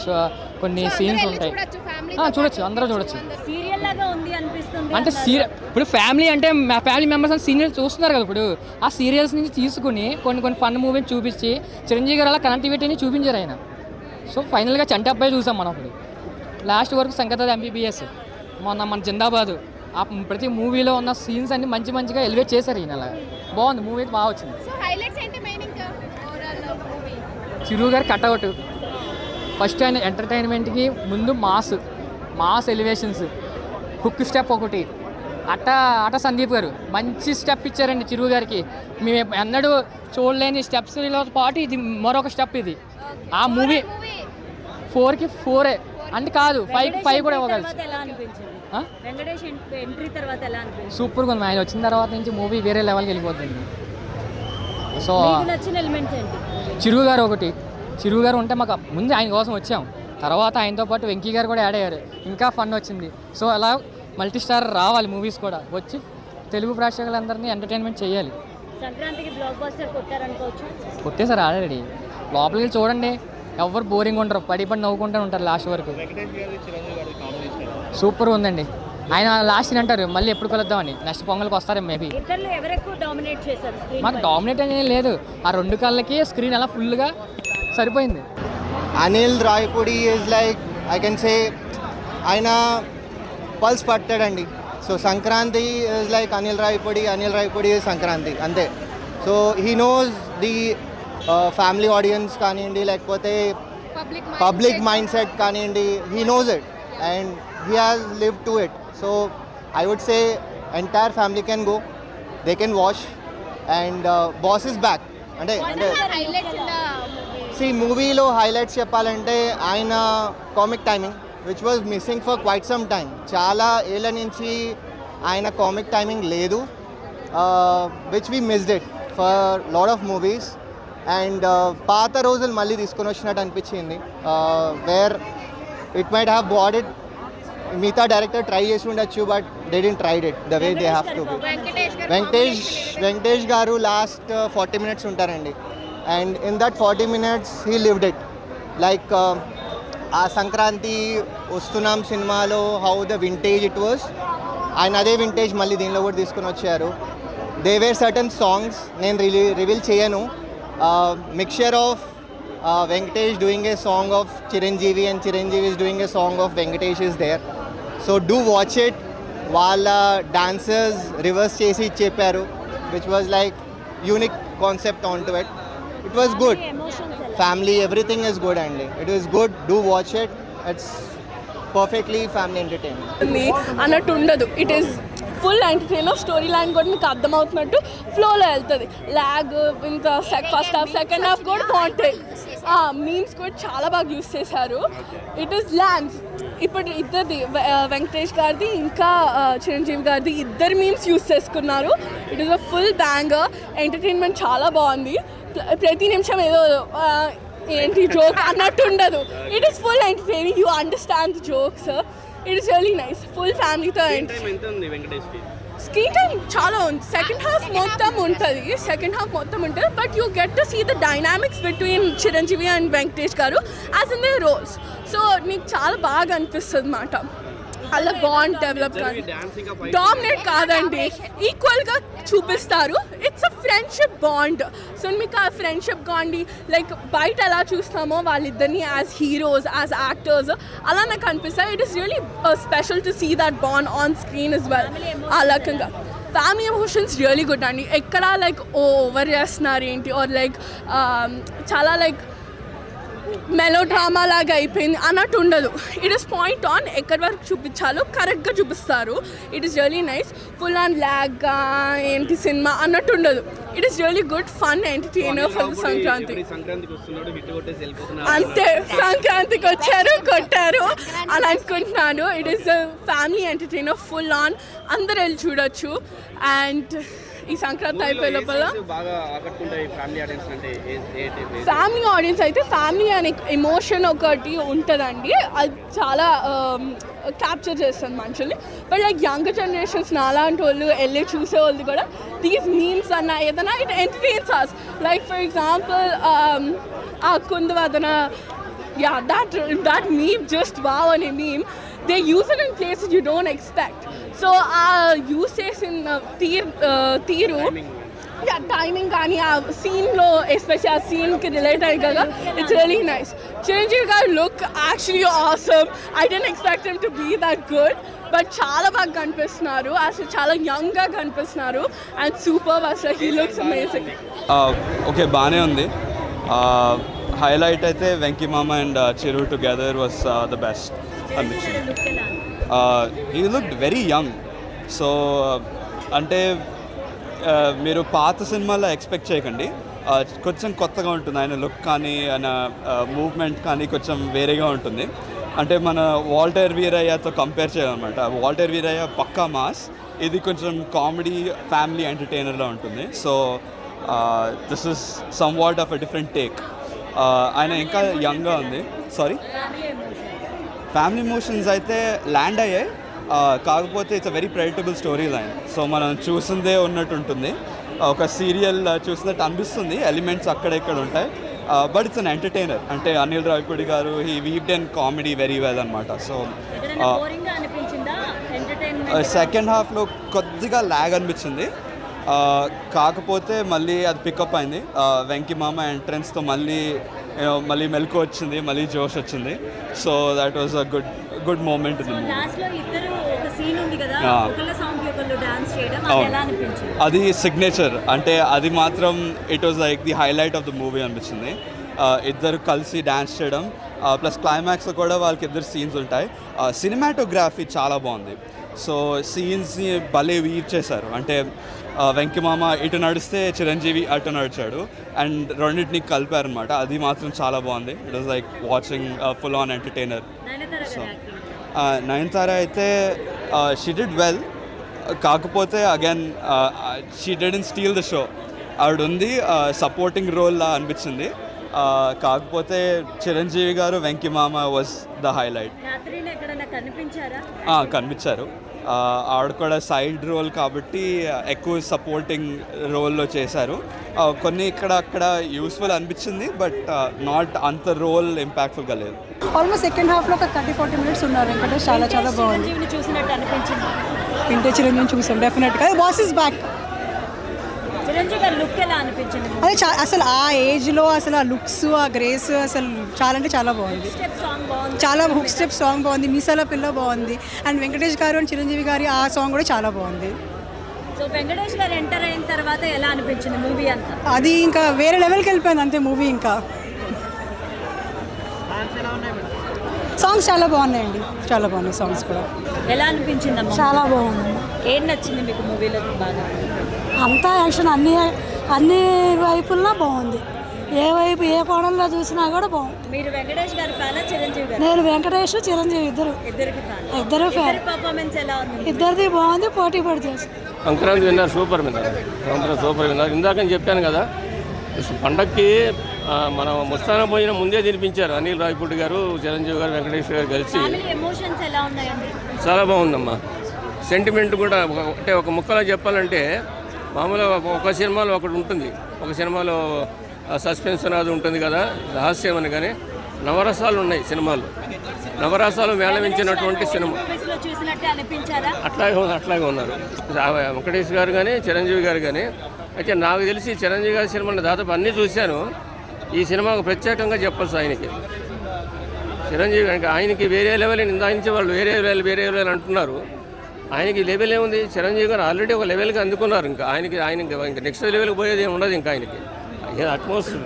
కొన్ని సీన్స్ ఉంటాయి, చూడొచ్చు, అందరూ చూడొచ్చు. అంటే ఇప్పుడు ఫ్యామిలీ అంటే ఫ్యామిలీ మెంబర్స్ అని సీరియల్ చూస్తున్నారు కదా. ఇప్పుడు ఆ సీరియల్స్ నుంచి తీసుకుని కొన్ని ఫన్ మూవీని చూపించి చిరంజీవి గారు అలా కనెక్టివిటీని చూపించారు ఆయన. సో ఫైనల్గా చంటి అబ్బాయి చూసాం మనం. అప్పుడు లాస్ట్ వరకు సంగతి ఎంబీబీఎస్, మన జిందాబాదు, ఆ ప్రతి మూవీలో ఉన్న సీన్స్ అన్ని మంచిగా ఎలివేట్ చేశారు ఈయన. అలా బాగుంది మూవీ, బాగా వచ్చింది. చిరు గారు కట్అవుట్ ఫస్ట్ ఆయన ఎంటర్టైన్మెంట్కి ముందు మాస్ ఎలివేషన్స్, హుక్ స్టెప్ ఒకటి, అట సందీప్ గారు మంచి స్టెప్ ఇచ్చారండి చిరు గారికి. మేము ఎన్నడూ చూడలేని స్టెప్స్లో పాటు ఇది మరొక స్టెప్. ఇది ఆ మూవీ 4కి 4 అంటే కాదు 5కి 5 కూడా ఇవ్వగలరు. సూపర్గా ఉంది. ఆయన వచ్చిన తర్వాత నుంచి మూవీ వేరే లెవెల్కి వెళ్ళిపోతుంది. సో చిరు గారు ఒకటి, చిరు గారు ఉంటే మాకు ముందు ఆయన కోసం వచ్చాం, తర్వాత ఆయనతో పాటు వెంకీ గారు కూడా యాడ్ అయ్యారు, ఇంకా ఫన్ వచ్చింది. సో అలా మల్టీ స్టార్ రావాలి మూవీస్ కూడా వచ్చి తెలుగు ప్రేక్షకులందరినీ ఎంటర్టైన్మెంట్ చేయాలి. కొట్టేసారు ఆల్రెడీ. లోపలికి చూడండి, ఎవరు బోరింగ్ ఉండరు, పడి నవ్వుకుంటూ ఉంటారు లాస్ట్ వరకు. సూపర్ ఉందండి. ఆయన లాస్ట్ అంటారు మళ్ళీ ఎప్పుడు కలుద్దామని, నెక్స్ట్ పొంగల్కి వస్తారు మేబీ. మాకు డామినేట్ అనేది లేదు, ఆ 2 కళ్ళకి స్క్రీన్ అలా ఫుల్గా సరిపోయింది. Anil Ravipudi is like I can say ఆయన పల్స్ పట్టాడండి. So Sankranti is like Anil Ravipudi is Sankranti అంతే. So he knows the family audience కానివ్వండి, లేకపోతే పబ్లిక్ మైండ్ సెట్ కానివ్వండి, he knows it and he has live to it. So I would say entire family can go, they can watch and boss is back. అంటే మూవీలో హైలైట్స్ చెప్పాలంటే ఆయన comic timing which was missing for quite some time. చాలా ఏళ్ళ నుంచి ఆయన కామిక్ టైమింగ్ లేదు, which we missed it for lot of movies. And పాత రోజులు మళ్ళీ తీసుకొని వచ్చినట్టు అనిపించింది, where it might have bad it. మిగతా డైరెక్టర్ ట్రై చేసి ఉండొచ్చు, but they didn't tried it the way they have to be. Venkatesh garu last 40 minutes ఉంటారండి, and in that 40 minutes he lived it. Like ఆ సంక్రాంతి వస్తున్నాం సినిమాలో how the vintage it was, ఆయన అదే వింటేజ్ మళ్ళీ దీనిలో కూడా తీసుకుని వచ్చారు. దే వేర్ సర్టన్ సాంగ్స్, నేను రివీల్ చేయను. Mixture of Venkatesh doing a song of Chiranjeevi and Chiranjeevi is doing a song of Venkatesh is there. So do watch it. వాళ్ళ డాన్సర్స్ రివర్స్ చేసి చెప్పారు, which was like unique concept on to it. It was good. Family everything is good అండి. It is good. Do watch it. It's perfectly family entertainment అన్నట్టు ఉండదు. It is full entertainer. Story line కూడా మీకు అర్థమవుతున్నట్టు ఫ్లోలో వెళ్తుంది. ల్యాగ్ ఇంకా ఫస్ట్ హాఫ్ సెకండ్ హాఫ్ కూడా బాగుంటాయి. మీమ్స్ కూడా చాలా బాగా యూస్ చేశారు. It is lands. ఇప్పుడు ఇద్దరిది వెంకటేష్ గారిది ఇంకా చిరంజీవి గారిది ఇద్దరు మీమ్స్ యూస్ చేసుకున్నారు. It is a full banger. Entertainment చాలా బాగుంది. ప్రతి నిమిషం ఏదో ఏంటి జోక్ అన్నట్టు ఉండదు. It is full entertaining. You understand the jokes. It is really nice. Full ఫ్యామిలీతో స్క్రీన్ టైం చాలా ఉంది. సెకండ్ హాఫ్ మొత్తం ఉంటుంది, but you get to see the dynamics between Chiranjeevi and Venkatesh garu as in they roles. So మీకు చాలా బాగా అనిపిస్తుంది అన్నమాట. అలా బాగుంది డెవలప్. డామినేట్ కాదండి, ఈక్వల్గా చూపిస్తారు. It's a friendship bond. So మీకు ఆ ఫ్రెండ్షిప్ బాండ్ లైక్ బయట ఎలా చూస్తామో వాళ్ళిద్దరిని యాజ్ హీరోస్, యాజ్ యాక్టర్స్ అలా నాకు అనిపిస్తాయి. It is really special to see that bond on screen is well. ఆ రకంగా ఫ్యామిలీ ఎమోషన్స్ రియలీ గుడ్ అండి. ఎక్కడ లైక్ ఓవర్ చేస్తున్నారు ఏంటి ఆర్ లైక్ చాలా లైక్ మెలో డ్రామా లాగా అయిపోయింది అన్నట్టు ఉండదు. ఇట్ ఈస్ పాయింట్ ఆన్ ఎక్కడి వరకు చూపించాలో కరెక్ట్గా చూపిస్తారు. It is really nice. Full on ల్యాగ్గా ఏంటి సినిమా అన్నట్టు ఉండదు. It is really good fun entertainer for Sankranti. అంతే, సంక్రాంతికి వచ్చారు కొట్టారు అని అనుకుంటున్నాను. It is family entertainer full on. అందరు వెళ్ళి చూడొచ్చు. అండ్ ఈ సంక్రాంతి అయిపోయే లోపల ఫ్యామిలీ ఆడియన్స్ అయితే ఫ్యామిలీ అనే ఎమోషన్ ఒకటి ఉంటుందండి. అది చాలా క్యాప్చర్ చేస్తుంది మనుషుల్ని. బట్ లైక్ యంగర్ జనరేషన్స్ నాలాంటి వాళ్ళు వెళ్ళి చూసే వాళ్ళు కూడా దీస్ మీమ్స్ అన్న ఏదైనా it entertains us. Like for example ఆ కుందవదన, yeah, that meme, just wow on a meme. They use it in places you don't expect. So uses in తీరు టైమింగ్ కానీ ఆ సీన్లో ఎస్పెషల్లీ ఆ సీన్కి రిలేట్ అయ్యి కదా, ఇట్స్ రియలీ నైస్. చిరంజీవి గారు look actually awesome. I don't expect him to be that good, but చాలా బాగా కనిపిస్తున్నారు. అసలు చాలా యంగ్గా కనిపిస్తున్నారు అండ్ సూపర్. అసలు హీ లుక్స్ అమేజింగ్. ఓకే, బాగానే ఉంది. హైలైట్ అయితే వెంకీ మామ and Chiru together was the best అనిపించింది. He looked very young. So అంటే మీరు పాత సినిమాలో ఎక్స్పెక్ట్ చేయకండి. కొంచెం కొత్తగా ఉంటుంది ఆయన లుక్ కానీ, ఆయన మూవ్మెంట్ కానీ కొంచెం వేరేగా ఉంటుంది. అంటే మన వాల్టర్ వీరయ్యతో కంపేర్ చేయాలన్నమాట. వాల్టర్ వీరయ్య పక్కా మాస్, ఇది కొంచెం కామెడీ ఫ్యామిలీ ఎంటర్టైనర్లో ఉంటుంది. So this is some what of a different take. ఆయన ఇంకా యంగ్గా ఉంది. సారీ, ఫ్యామిలీ ఎమోషన్స్ అయితే ల్యాండ్ అయ్యాయి. కాకపోతే it's a very predictable story line. So మనం చూసిందే ఉన్నట్టు ఉంటుంది. ఒక సీరియల్ చూసినట్టు అనిపిస్తుంది. ఎలిమెంట్స్ అక్కడెక్కడ ఉంటాయి. But it's an entertainer. అంటే అనిల్ రావిపూడి గారు he weaved in comedy very well అనమాట. సో సెకండ్ హాఫ్లో కొద్దిగా ల్యాగ్ అనిపించింది. కాకపోతే మళ్ళీ అది పికప్ అయింది. వెంకీ మామ ఎంట్రెన్స్తో మళ్ళీ మెలకు వచ్చింది, మళ్ళీ జోష్ వచ్చింది. So that was a good moment. లాస్ట్లో ఇద్దరు ఒక సీన్ ఉంది కదా, ఒకళ్ళ సాంగ్ కి ఒకళ్ళు డాన్స్ చేయడం, అది ఎలా అనిపించింది? అది సిగ్నేచర్, అంటే అది మాత్రం it was like the highlight of the movie అనిపించింది. ఇద్దరు కలిసి డ్యాన్స్ చేయడం, ప్లస్ క్లైమాక్స్లో కూడా వాళ్ళకి ఇద్దరు సీన్స్ ఉంటాయి. సినిమాటోగ్రఫీ చాలా బాగుంది. సో సీన్స్ని భలే వీవ్ చేశారు. అంటే వెంకీమామ ఇటు నడిస్తే చిరంజీవి అటు నడిచాడు, అండ్ రెండింటిని కలిపారనమాట. అది మాత్రం చాలా బాగుంది. It was like watching full on entertainer. So Nayanthara అయితే షీ డిడ్ వెల్, కాకపోతే again she didn't steal the show. ఆవిడ ఉంది సపోర్టింగ్ రోల్లా అనిపించింది. కాకపోతే చిరంజీవి గారు వెంకీమామ వాజ్ ద హైలైట్. కనిపించారు. ఆవిడ కూడా సైడ్ రోల్ కాబట్టి ఎక్కువ సపోర్టింగ్ రోల్లో చేశారు. కొన్ని ఇక్కడ అక్కడ యూస్ఫుల్ అనిపించింది, బట్ నాట్ అంత రోల్ ఇంపాక్ట్ఫుల్గా లేదు. ఆల్మోస్ట్ సెకండ్ హాఫ్లో ఒక 30-40 మినిట్స్ ఉన్నారు వెంకటేష్. చాలా బాగుంది. చూసినట్టు అనిపించింది. వింటేజ్ చిరంజీవిని చూసాం డెఫినెట్గా. Boss is back. చిరంజీవి గారి లుక్ ఎలా అనిపించింది? అదే అసలు ఆ ఏజ్లో అసలు ఆ లుక్స్, ఆ గ్రేస్ అసలు చాలా అంటే చాలా బాగుంది. చాలా హుక్ స్టెప్ సాంగ్ బాగుంది, మీసాల పిల్ల బాగుంది, అండ్ వెంకటేష్ గారు అండ్ చిరంజీవి గారి ఆ సాంగ్ కూడా చాలా బాగుంది. సో వెంకటేష్ గారు ఎంటర్ అయిన తర్వాత ఎలా అనిపించింది మూవీ అంతా? అది ఇంకా వేరే లెవెల్కి వెళ్ళిపోయింది అంతే మూవీ. ఇంకా సాంగ్స్ చాలా బాగున్నాయండి, చాలా బాగున్నాయి సాంగ్స్ కూడా. ఎలా అనిపించింది? చాలా బాగుంది. ఏం నచ్చింది మీకు మూవీలో బాగా? అంతా యాక్షన్ అన్ని వైపుల్లో బాగుంది. ఏ కోణంలో చూసినా కూడా బాగుంది. మీరు వెంకటేష్ గారి ఫ్యానా చిరంజీవి గారు? నేను వెంకటేష్ చిరంజీవి ఇద్దరు ఫ్యాన్. పర్ఫార్మెన్స్ ఎలా ఉంది? ఇద్దరిది బాగుంది, పోటీ పడి చేసి. సంక్రాంతి విన్నారు, సూపర్ విన్నారు. ఇందాకని చెప్పాను కదా, పండక్కి మన ముస్తానా పోయిన ముందే తినిపించారు అనిల్ రావిపూడి గారు, చిరంజీవి గారు, వెంకటేష్ గారు కలిసి. ఎమోషన్స్ ఎలా ఉన్నాయండి? చాలా బాగుందమ్మా. సెంటిమెంట్ కూడా అంటే ఒక ముక్కలో చెప్పాలంటే, మామూలుగా ఒక సినిమాలో ఒకటి ఉంటుంది, ఒక సినిమాలో సస్పెన్స్ అనేది ఉంటుంది కదా, రహస్యం అని. కానీ నవరసాలు ఉన్నాయి సినిమాలో. నవరసాలు మేళవించినటువంటి సినిమా. అట్లాగే ఉన్నారు వెంకటేష్ గారు కానీ చిరంజీవి గారు కానీ. అయితే నాకు తెలిసి చిరంజీవి గారి సినిమాని దాదాపు అన్నీ చూశాను. ఈ సినిమాకు ప్రత్యేకంగా చెప్పచ్చు ఆయనకి. చిరంజీవి గారికి ఆయనకి వేరే లెవెల్ నిందాయించే వాళ్ళు వేరే లెవెల్ అంటున్నారు. ఆయనకి లెవెల్ ఏముంది? చిరంజీవి గారు ఆల్రెడీ ఒక లెవెల్కి అందుకున్నారు. ఇంకా నెక్స్ట్ లెవెల్కి పోయేది ఏమి ఉండదు ఇంకా ఆయనకి. Atmosphere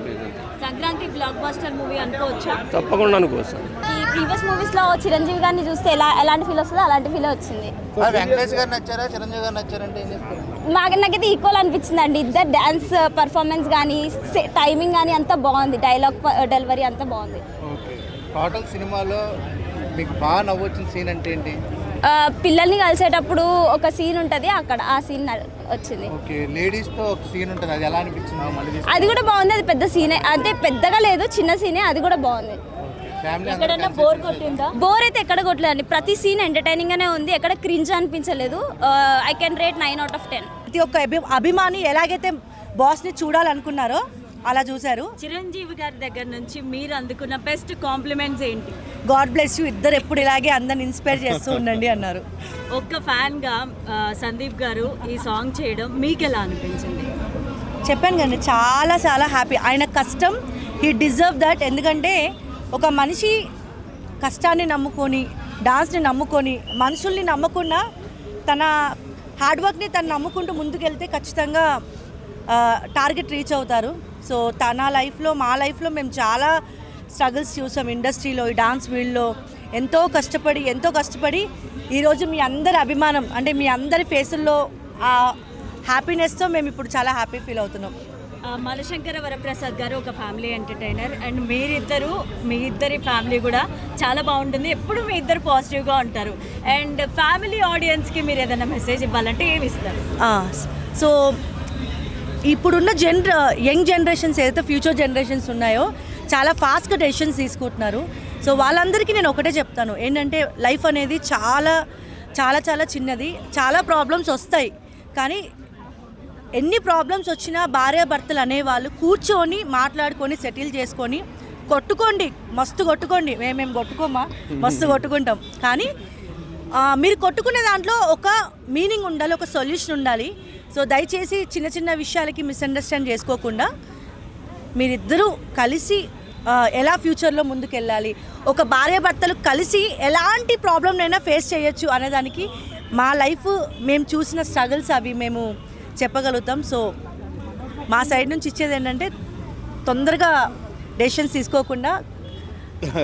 Sankranti block buster movie అనుకోవచ్చా? తప్పకుండా అనుకోవచ్చు. ఈ ప్రీవియస్ మూవీస్లో చిరంజీవి గారిని చూస్తే ఎలాంటి ఫీల్ వస్తుందో అలాంటి ఫీల్ వచ్చింది. వెంకటేష్ గారు నచ్చారా, చిరంజీవి గారు నచ్చారంటే నాకైతే ఈక్వల్ అనిపించింది అండి. ఇద్దరు డ్యాన్స్ పర్ఫార్మెన్స్ కానీ టైమింగ్ కానీ అంతా బాగుంది, డైలాగ్ డెలివరీ అంతా బాగుంది. టోటల్ సినిమాలో మీకు బాగా నవ్వొచ్చిన సీన్ అంటే ఏంటి? పిల్లల్ని కలిసేటప్పుడు ఒక సీన్ ఉంటుంది, అక్కడ ఆ సీన్ వచ్చింది. లేడీస్తో ఒక సీన్ ఉంటుంది, అది ఎలా అనిపించింది? అది కూడా బాగుంది. అది పెద్ద సీనే, అంటే పెద్దగా లేదు, చిన్న సీనే, అది కూడా బాగుంది. బోర్ అయితే ఎక్కడ కొట్టలేదండి. ప్రతి సీన్ ఎంటర్టైనింగ్ గానే ఉంది, ఎక్కడ క్రింజ్ అనిపించలేదు. I can rate 9 out of 10. ప్రతి ఒక్క అభిమాని ఎలాగైతే బాస్ని చూడాలనుకున్నారో అలా చూశారు. చిరంజీవి గారి దగ్గర నుంచి మీరు అందుకున్న బెస్ట్ కాంప్లిమెంట్స్ ఏంటి? గాడ్ బ్లెస్ యూ, ఇద్దరు ఎప్పుడు ఇలాగే అందరిని ఇన్స్పైర్ చేస్తూ ఉండండి అన్నారు. ఒక్క ఫ్యాన్గా సందీప్ గారు ఈ సాంగ్ చేయడం మీకు ఎలా అనిపించింది? చెప్పాను కదండి, చాలా చాలా హ్యాపీ. ఆయన కష్టం, హీ డిజర్వ్ దట్. ఎందుకంటే ఒక మనిషి కష్టాన్ని నమ్ముకొని, డాన్స్ని నమ్ముకొని, మనుషుల్ని నమ్మకుండా తన హార్డ్ వర్క్ని తను నమ్ముకుంటూ ముందుకెళ్తే ఖచ్చితంగా టార్గెట్ రీచ్ అవుతారు. సో తన లైఫ్లో, మా లైఫ్లో మేము చాలా స్ట్రగుల్స్ చూసాం. ఇండస్ట్రీలో, ఈ డాన్స్ ఫీల్డ్లో ఎంతో కష్టపడి ఈరోజు మీ అందరి అభిమానం, అంటే మీ అందరి ఫేసుల్లో ఆ హ్యాపీనెస్తో మేము ఇప్పుడు చాలా హ్యాపీ ఫీల్ అవుతున్నాం. మలశంకర వరప్రసాద్ గారు ఒక ఫ్యామిలీ ఎంటర్టైనర్, అండ్ మీ ఇద్దరి ఫ్యామిలీ కూడా చాలా బాగుంటుంది. ఎప్పుడు మీ ఇద్దరు పాజిటివ్గా ఉంటారు. అండ్ ఫ్యామిలీ ఆడియన్స్కి మీరు ఏదైనా మెసేజ్ ఇవ్వాలంటే ఏమి ఇస్తారు? సో ఇప్పుడున్న యంగ్ జనరేషన్స్ ఏదైతే ఫ్యూచర్ జనరేషన్స్ ఉన్నాయో చాలా ఫాస్ట్గా డెసిషన్స్ తీసుకుంటున్నారు. సో వాళ్ళందరికీ నేను ఒకటే చెప్తాను, ఏంటంటే లైఫ్ అనేది చాలా చాలా చాలా చిన్నది. చాలా ప్రాబ్లమ్స్ వస్తాయి, కానీ ఎన్ని ప్రాబ్లమ్స్ వచ్చినా భార్యాభర్తలు అనేవాళ్ళు కూర్చొని మాట్లాడుకొని సెటిల్ చేసుకొని కొట్టుకోండి, మస్తు కొట్టుకోండి. మేము కొట్టుకోమా, మస్తు కొట్టుకుంటాం. కానీ మీరు కొట్టుకునే దాంట్లో ఒక మీనింగ్ ఉండాలి, ఒక సొల్యూషన్ ఉండాలి. సో దయచేసి చిన్న చిన్న విషయాలకి మిస్అండర్స్టాండ్ చేసుకోకుండా మీరిద్దరూ కలిసి ఎలా ఫ్యూచర్లో ముందుకెళ్ళాలి, ఒక భార్యాభర్తలు కలిసి ఎలాంటి ప్రాబ్లమ్నైనా ఫేస్ చేయొచ్చు అనేదానికి మా లైఫ్ మేము చూసిన స్ట్రగుల్స్ అవి మేము చెప్పగలుగుతాం. సో మా సైడ్ నుంచి ఇచ్చేది ఏంటంటే తొందరగా డెసిషన్స్ తీసుకోకుండా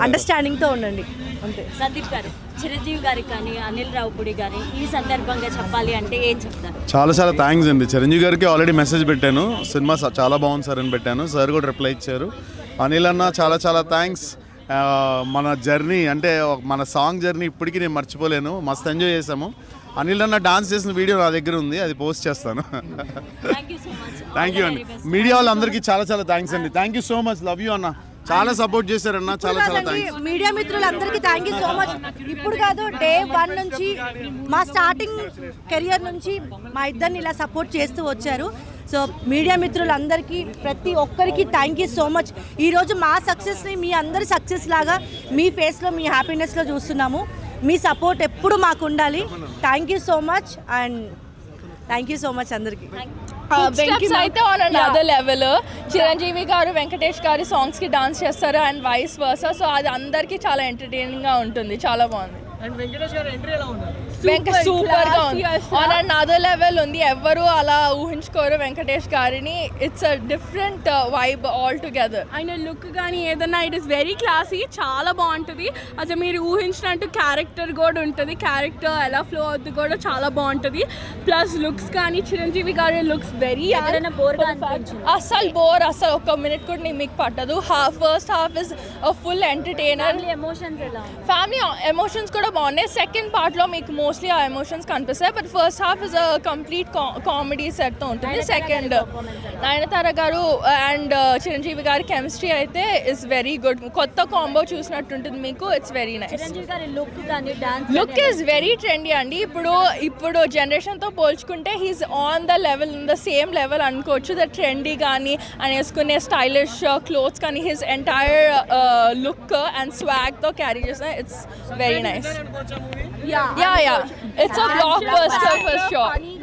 అండర్స్టాండింగ్తో ఉండండి అంతే. సందీప్ గారు, చిరంజీవి గారికి కానీ అనిల్ రావుపూడి గారి ఈ సందర్భంగా చెప్పాలి అంటే ఏం చెప్తారు? చాలా చాలా థ్యాంక్స్ అండి. చిరంజీవి గారికి ఆల్రెడీ మెసేజ్ పెట్టాను, సినిమా చాలా బాగుంది సార్ అని పెట్టాను. సార్ కూడా రిప్లై ఇచ్చారు. అనిల్ అన్న చాలా చాలా థ్యాంక్స్. మన జర్నీ అంటే మన సాంగ్ జర్నీ ఇప్పటికీ నేను మర్చిపోలేను. మస్తు ఎంజాయ్ చేసాము. అనిల్ అన్న డాన్స్ చేసిన వీడియో నా దగ్గర ఉంది, అది పోస్ట్ చేస్తాను. థ్యాంక్ యూ అండి. మీడియా వాళ్ళందరికీ చాలా చాలా థ్యాంక్స్ అండి. Thank you so much. Love you అన్న. చాలా సపోర్ట్ చేశారన్న. చాలా చాలా థ్యాంక్స్. మీడియా మిత్రులందరికీ థ్యాంక్ యూ సో మచ్. ఇప్పుడు కాదు, డే 1 నుంచి మా స్టార్టింగ్ కెరియర్ నుంచి మా ఇద్దరిని ఇలా సపోర్ట్ చేస్తూ వచ్చారు. సో మీడియా మిత్రులందరికీ ప్రతి ఒక్కరికి థ్యాంక్ యూ సో మచ్. ఈరోజు మా సక్సెస్ని మీ అందరి సక్సెస్ లాగా మీ ఫేస్లో, మీ హ్యాపీనెస్లో చూస్తున్నాము. మీ సపోర్ట్ ఎప్పుడు మాకు ఉండాలి. Thank you so much and thank you so much అందరికీ. స్టెప్స్ అయితే ఆన్ అనదర్ లెవెల్. చిరంజీవి గారు వెంకటేష్ గారి సాంగ్స్కి డాన్స్ చేస్తారు అండ్ వైస్ వర్సా. సో అది అందరికీ చాలా ఎంటర్టైనింగ్గా ఉంటుంది, చాలా బాగుంది. సూపర్ గా ఉంది. ఆన్ అనదర్ లెవెల్ ఉంది. ఎవరు అలా ఊహించుకోరు వెంకటేష్ గారిని. It's a different vibe all together. ఆయన లుక్ కానీ ఏదన్నా ఇట్ ఇస్ వెరీ క్లాసీ, చాలా బాగుంటుంది. అసలు మీరు ఊహించినట్టు క్యారెక్టర్ కూడా ఉంటుంది. క్యారెక్టర్ ఎలా ఫ్లో అవుతుంది కూడా చాలా బాగుంటుంది. ప్లస్ లుక్స్ కానీ చిరంజీవి గారి లుక్స్ వెరీ అస్సలు బోర్, అసలు ఒక మినిట్ కూడా మీకు పట్టదు. First half is full entertainer. Family emotions కూడా బాగున్నాయి. సెకండ్ పార్ట్లో మీకు మోస్ట్లీ ఆ ఎమోషన్స్ కనిపిస్తాయి. But first half is a complete comedy సెట్తో ఉంటుంది. సెకండ్ నయనతార గారు అండ్ చిరంజీవి గారి కెమిస్ట్రీ అయితే ఇస్ వెరీ గుడ్. కొత్త కాంబో చూసినట్టుంటుంది మీకు. It's very nice. Look is very trendy అండి. ఇప్పుడు జనరేషన్తో పోల్చుకుంటే he's on the level, in the same level అనుకోవచ్చు. ద ట్రెండీ కానీ ఆయన వేసుకునే స్టైలిష్ క్లోత్స్ కానీ హిస్ ఎంటైర్ లుక్ అండ్ స్వాగ్తో క్యారీ చేసిన it's very nice. Yeah. It's a blockbuster for sure.